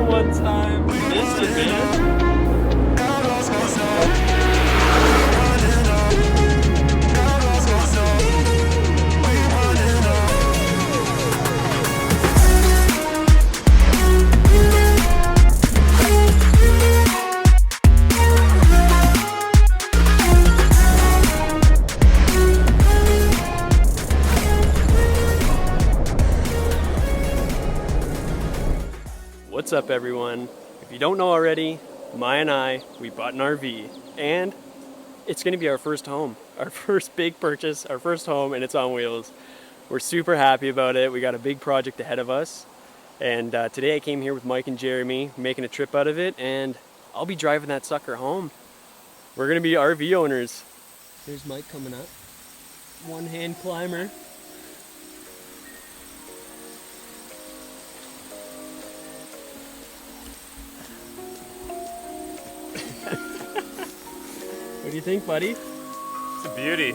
One time. Missed it, man. What's up, everyone? If you don't know already, Maya and I, we bought an RV, and it's gonna be our first home, our first big purchase, our first home, and it's on wheels. We're super happy about it. We got a big project ahead of us, and today I came here with Mike and Jeremy, making a trip out of it, and I'll be driving that sucker home. We're gonna be RV owners. There's Mike coming up. One-hand climber. What do you think, buddy? It's a beauty.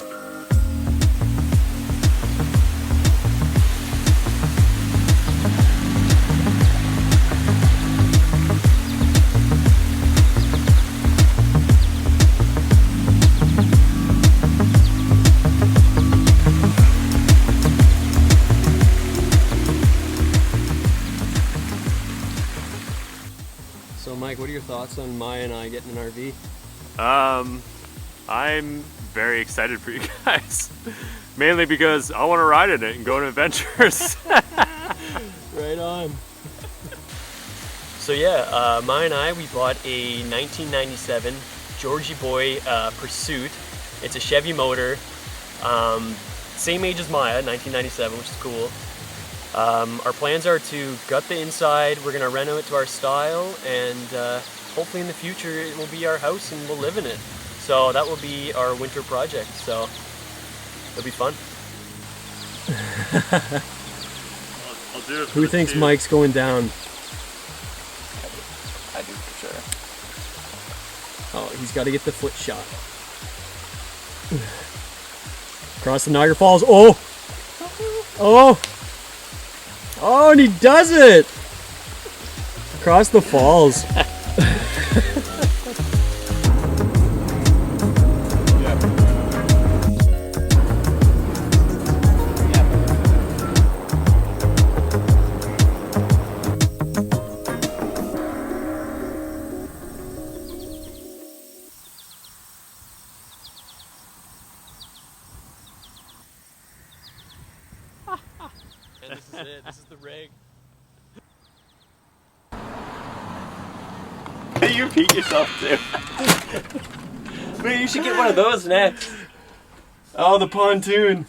So Mike, what are your thoughts on Maya and I getting an RV? I'm very excited for you guys. Mainly because I want to ride in it and go on adventures. Right on. So yeah, Maya and I, we bought a 1997 Georgie Boy Pursuit. It's a Chevy motor. Same age as Maya, 1997, which is cool. Our plans are to gut the inside. We're gonna reno it to our style, and hopefully in the future it will be our house and we'll live in it. So that will be our winter project, so it'll be fun. I'll do it for Who thinks Mike's going down? I do for sure. Oh, he's got to get the foot shot. Across the Niagara Falls. Oh! Oh! Oh, and he does it! Across the falls. And this is it. This is the rig. You repeat yourself too. Man, you should get one of those next. Oh, the pontoon.